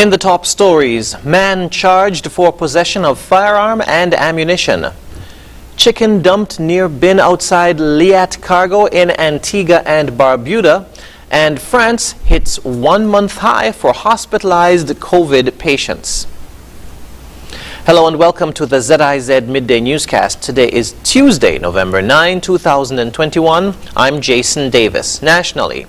In the top stories, man charged for possession of firearm and ammunition. Chicken dumped near bin outside Liat Cargo in Antigua and Barbuda. And France hits 1 month high for hospitalized COVID patients. Hello and welcome to the ZIZ Midday Newscast. Today is Tuesday, November 9, 2021. I'm Jason Davis. Nationally,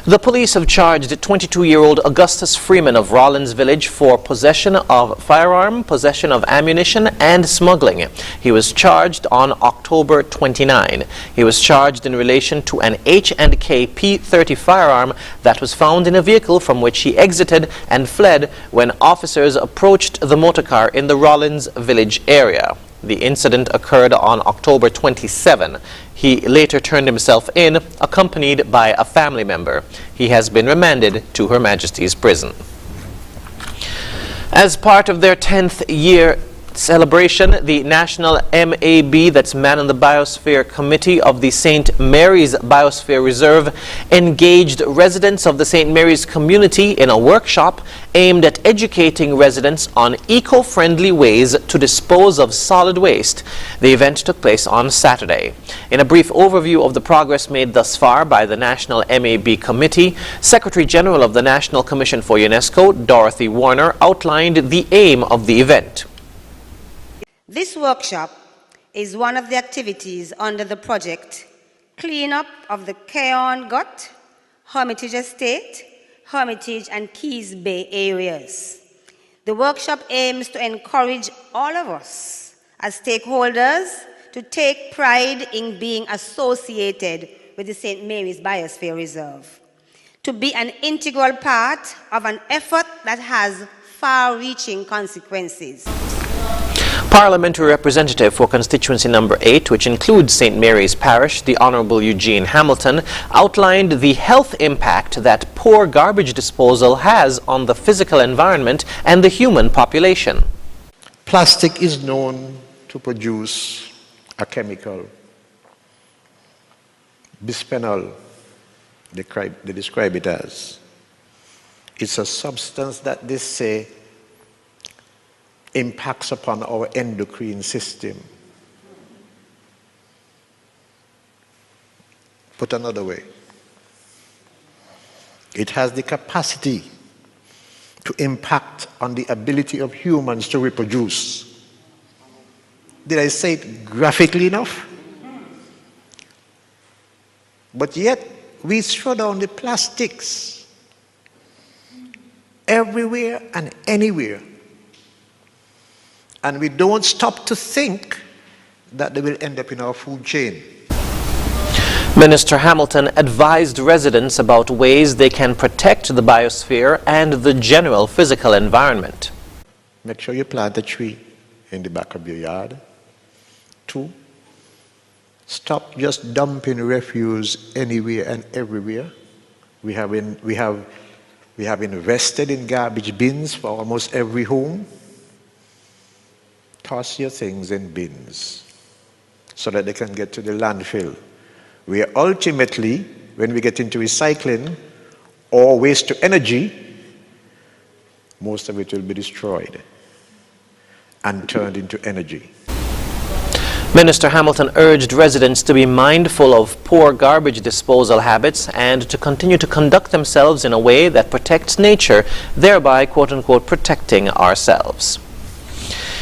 the police have charged 22-year-old Augustus Freeman of Rollins Village for possession of firearm, possession of ammunition, and smuggling. He was charged on October 29. He was charged in relation to an H&K P30 firearm that was found in a vehicle from which he exited and fled when officers approached the motorcar in the Rollins Village area. The incident occurred on October 27. He later turned himself in, accompanied by a family member. He has been remanded to Her Majesty's prison. As part of their 10th year celebration, the National MAB, that's Man in the Biosphere Committee of the St. Mary's Biosphere Reserve, engaged residents of the St. Mary's community in a workshop aimed at educating residents on eco-friendly ways to dispose of solid waste. The event took place on Saturday. In a brief overview of the progress made thus far by the National MAB Committee, Secretary General of the National Commission for UNESCO, Dorothy Warner, outlined the aim of the event. This workshop is one of the activities under the project Cleanup of the Keon Gut, Hermitage Estate, Hermitage and Keys Bay areas. The workshop aims to encourage all of us as stakeholders to take pride in being associated with the St. Mary's Biosphere Reserve, to be an integral part of an effort that has far-reaching consequences. Parliamentary Representative for Constituency Number 8, which includes St. Mary's Parish, the Honourable Eugene Hamilton, outlined the health impact that poor garbage disposal has on the physical environment and the human population. Plastic is known to produce a chemical, bisphenol, they describe it as. It's a substance that they say impacts upon our endocrine system. Put another way, it has the capacity to impact on the ability of humans to reproduce. Did I say it graphically enough? But yet, we throw down the plastics everywhere and anywhere. And we don't stop to think that they will end up in our food chain. Minister Hamilton advised residents about ways they can protect the biosphere and the general physical environment. Make sure you plant a tree in the back of your yard. 2, stop just dumping refuse anywhere and everywhere. We have invested in garbage bins for almost every home. Toss your things in bins so that they can get to the landfill, where ultimately, when we get into recycling or waste to energy, most of it will be destroyed and turned into energy. Minister Hamilton urged residents to be mindful of poor garbage disposal habits and to continue to conduct themselves in a way that protects nature, thereby, quote-unquote, protecting ourselves.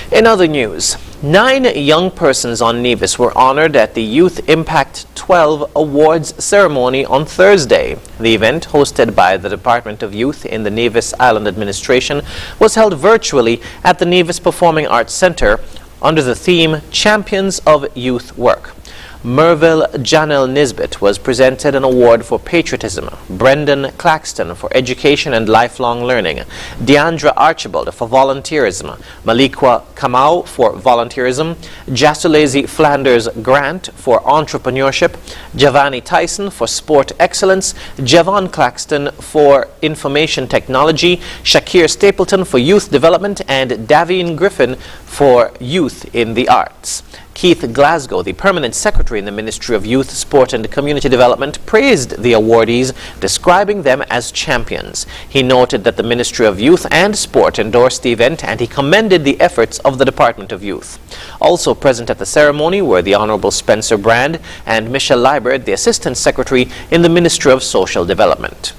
In other news, 9 young persons on Nevis were honored at the Youth Impact 12 Awards ceremony on Thursday. The event, hosted by the Department of Youth in the Nevis Island Administration, was held virtually at the Nevis Performing Arts Centre under the theme Champions of Youth Work. Merville Janelle Nisbet was presented an award for patriotism, Brendan Claxton for education and lifelong learning, Deandra Archibald for volunteerism, Malikwa Kamau for volunteerism, Jasulezi Flanders Grant for entrepreneurship, Javani Tyson for sport excellence, Javon Claxton for information technology, Shakir Stapleton for youth development, and Davine Griffin for youth in the arts. Keith Glasgow, the permanent secretary in the Ministry of Youth, Sport and Community Development, praised the awardees, describing them as champions. He noted that the Ministry of Youth and Sport endorsed the event, and he commended the efforts of the Department of Youth. Also present at the ceremony were the Honorable Spencer Brand and Michelle Liebert, the Assistant Secretary in the Ministry of Social Development.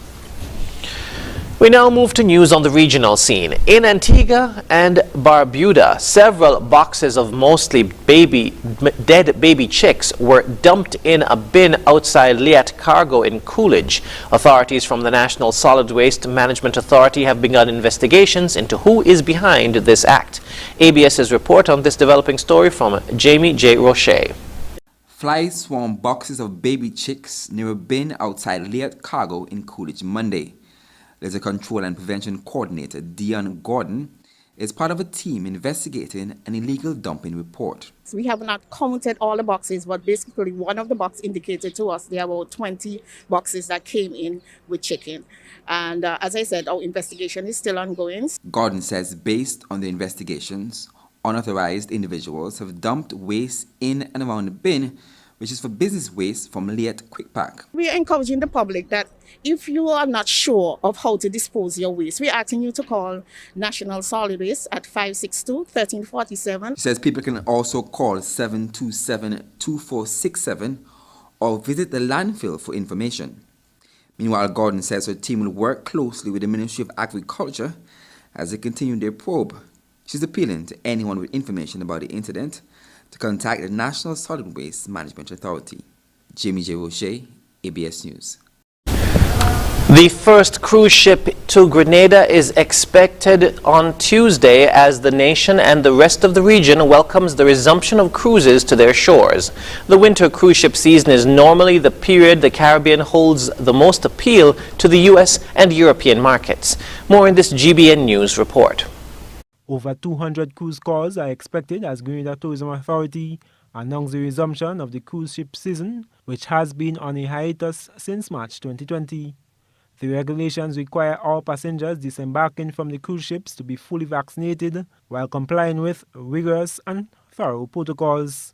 We now move to news on the regional scene. In Antigua and Barbuda, several boxes of mostly dead baby chicks were dumped in a bin outside Liat Cargo in Coolidge. Authorities from the National Solid Waste Management Authority have begun investigations into who is behind this act. ABS's report on this developing story from Jamie J. Roche. Flies swarmed boxes of baby chicks near a bin outside Liat Cargo in Coolidge Monday. Litter Control and Prevention Coordinator Dion Gordon is part of a team investigating an illegal dumping report. We have not counted all the boxes, but basically one of the boxes indicated to us there were about 20 boxes that came in with chicken. And as I said, our investigation is still ongoing. Gordon says based on the investigations, unauthorized individuals have dumped waste in and around the bin, which is for business waste from Liat Quick Pack. We are encouraging the public that if you are not sure of how to dispose your waste, we are asking you to call National Solid Waste at 562-1347. She says people can also call 727-2467 or visit the landfill for information. Meanwhile, Gordon says her team will work closely with the Ministry of Agriculture as they continue their probe. She's appealing to anyone with information about the incident to contact the National Solid Waste Management Authority. Jamie J. Roche, ABS News. The first cruise ship to Grenada is expected on Tuesday as the nation and the rest of the region welcomes the resumption of cruises to their shores. The winter cruise ship season is normally the period the Caribbean holds the most appeal to the U.S. and European markets. More in this GBN News report. Over 200 cruise calls are expected as Grenada Tourism Authority announced the resumption of the cruise ship season, which has been on a hiatus since March 2020. The regulations require all passengers disembarking from the cruise ships to be fully vaccinated while complying with rigorous and thorough protocols.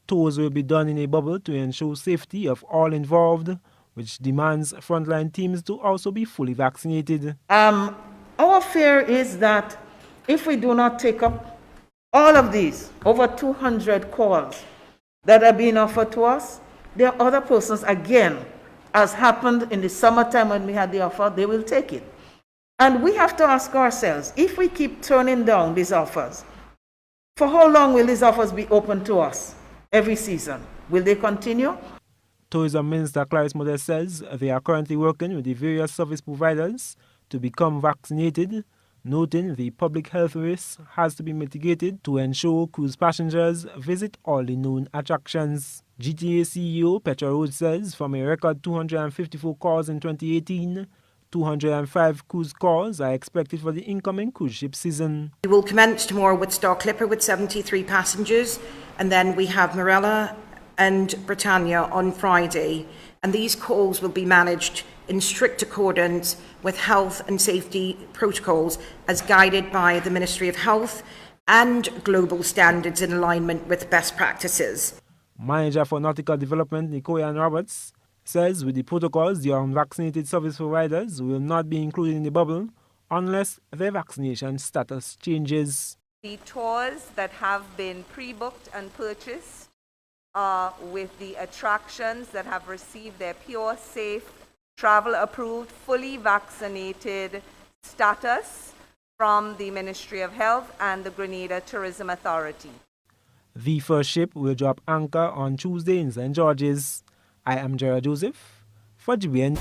Tours will be done in a bubble to ensure safety of all involved, which demands frontline teams to also be fully vaccinated. Our fear is that if we do not take up all of these, over 200 calls that are being offered to us, there are other persons, again, as happened in the summertime when we had the offer, they will take it. And we have to ask ourselves, if we keep turning down these offers, for how long will these offers be open to us every season? Will they continue? Tourism Minister Clarice Modest says they are currently working with the various service providers to become vaccinated, noting the public health risk has to be mitigated to ensure cruise passengers visit all the known attractions. GTA CEO Petra Rhodes says from a record 254 calls in 2018, 205 cruise calls are expected for the incoming cruise ship season. We will commence tomorrow with Star Clipper with 73 passengers, and then we have Marella and Britannia on Friday, and these calls will be managed in strict accordance with health and safety protocols as guided by the Ministry of Health and global standards in alignment with best practices. Manager for Nautical Development Nicoyan Roberts says with the protocols, the unvaccinated service providers will not be included in the bubble unless their vaccination status changes. The tours that have been pre-booked and purchased are with the attractions that have received their pure, safe, travel-approved, fully vaccinated status from the Ministry of Health and the Grenada Tourism Authority. The first ship will drop anchor on Tuesday in St. George's. I am Gerard Joseph for GBN.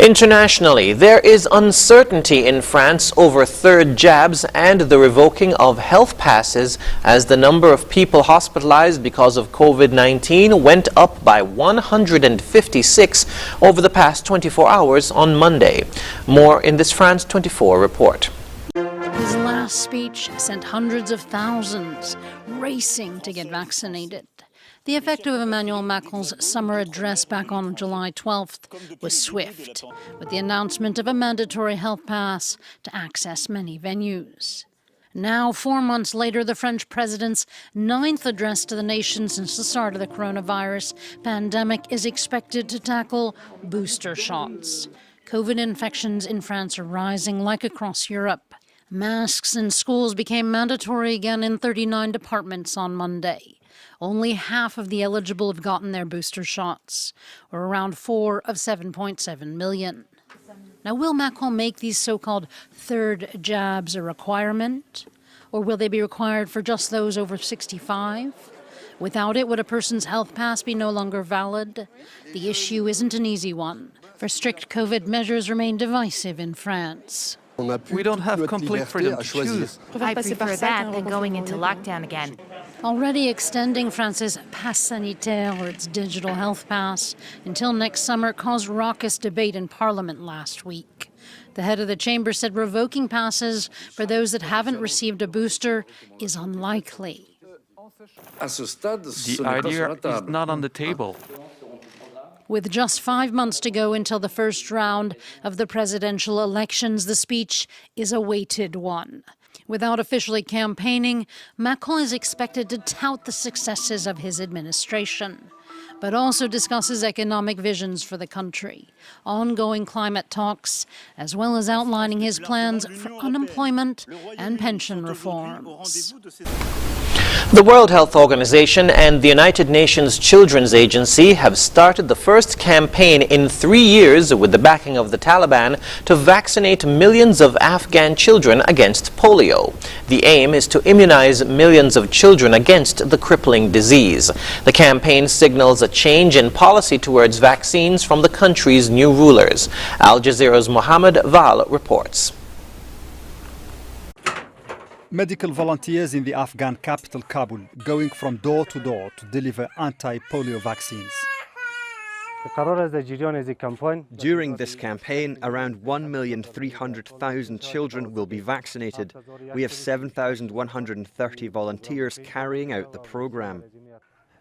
Internationally, there is uncertainty in France over third jabs and the revoking of health passes as the number of people hospitalized because of COVID-19 went up by 156 over the past 24 hours on Monday. More in this France 24 report. His last speech sent hundreds of thousands racing to get vaccinated. The effect of Emmanuel Macron's summer address back on July 12th was swift, with the announcement of a mandatory health pass to access many venues. Now, 4 months later, the French president's 9th address to the nation since the start of the coronavirus pandemic is expected to tackle booster shots. COVID infections in France are rising like across Europe. Masks in schools became mandatory again in 39 departments on Monday. Only half of the eligible have gotten their booster shots, or around 4 of 7.7 million. Now, will Macron make these so-called third jabs a requirement? Or will they be required for just those over 65? Without it, would a person's health pass be no longer valid? The issue isn't an easy one, for strict COVID measures remain divisive in France. We don't have complete freedom to choose. I prefer that than going into lockdown again. Already extending France's pass sanitaire, or its digital health pass, until next summer caused raucous debate in Parliament last week. The head of the chamber said revoking passes for those that haven't received a booster is unlikely. The idea is not on the table. With just 5 months to go until the first round of the presidential elections, the speech is a weighted one. Without officially campaigning, Macron is expected to tout the successes of his administration, but also discusses economic visions for the country, ongoing climate talks, as well as outlining his plans for unemployment and pension reforms. The World Health Organization and the United Nations Children's Agency have started the first campaign in 3 years with the backing of the Taliban to vaccinate millions of Afghan children against polio. The aim is to immunize millions of children against the crippling disease. The campaign signals a change in policy towards vaccines from the country's new rulers. Al Jazeera's Mohammed Val reports. Medical volunteers in the Afghan capital Kabul going from door to door to deliver anti-polio vaccines. During this campaign, around 1,300,000 children will be vaccinated. We have 7,130 volunteers carrying out the program.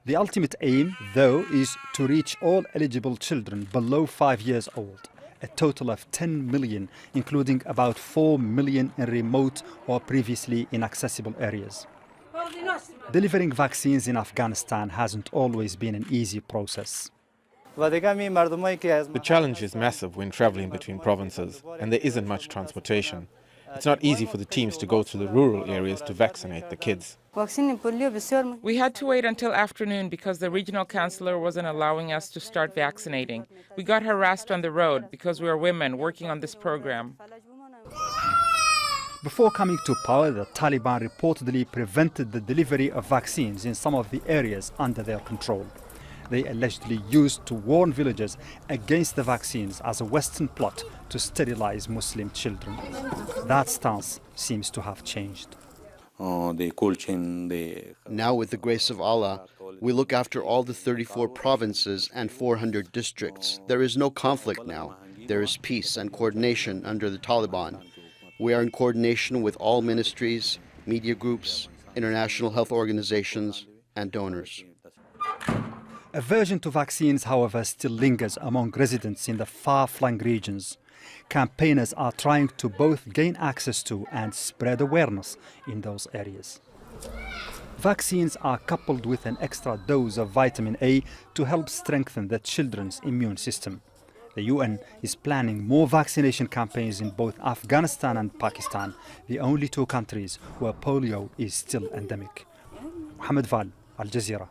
The ultimate aim, though, is to reach all eligible children below 5 years old. A total of 10 million, including about 4 million in remote or previously inaccessible areas. Delivering vaccines in Afghanistan hasn't always been an easy process. The challenge is massive when traveling between provinces, and there isn't much transportation. It's not easy for the teams to go to the rural areas to vaccinate the kids. We had to wait until afternoon because the regional councillor wasn't allowing us to start vaccinating. We got harassed on the road because we are women working on this program. Before coming to power, the Taliban reportedly prevented the delivery of vaccines in some of the areas under their control. They allegedly used to warn villagers against the vaccines as a Western plot to sterilize Muslim children. That stance seems to have changed. Now, with the grace of Allah, we look after all the 34 provinces and 400 districts. There is no conflict now. There is peace and coordination under the Taliban. We are in coordination with all ministries, media groups, international health organizations, and donors. Aversion to vaccines, however, still lingers among residents in the far-flung regions. Campaigners are trying to both gain access to and spread awareness in those areas. Vaccines are coupled with an extra dose of vitamin A to help strengthen the children's immune system. The UN is planning more vaccination campaigns in both Afghanistan and Pakistan, the only two countries where polio is still endemic. Mohammed Val, Al Jazeera.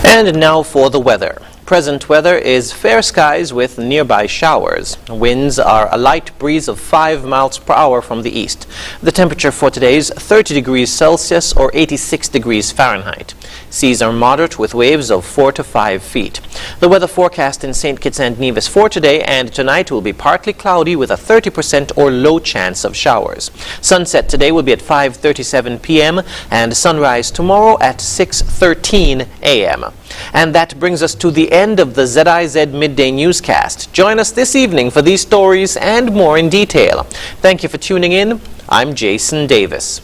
And now for the weather. Present weather is fair skies with nearby showers. Winds are a light breeze of 5 miles per hour from the east. The temperature for today is 30 degrees Celsius or 86 degrees Fahrenheit. Seas are moderate with waves of 4 to 5 feet. The weather forecast in St. Kitts and Nevis for today and tonight will be partly cloudy with a 30% or low chance of showers. Sunset today will be at 5:37 p.m. and sunrise tomorrow at 6:13 a.m. And that brings us to the end of the ZIZ Midday Newscast. Join us this evening for these stories and more in detail. Thank you for tuning in. I'm Jason Davis.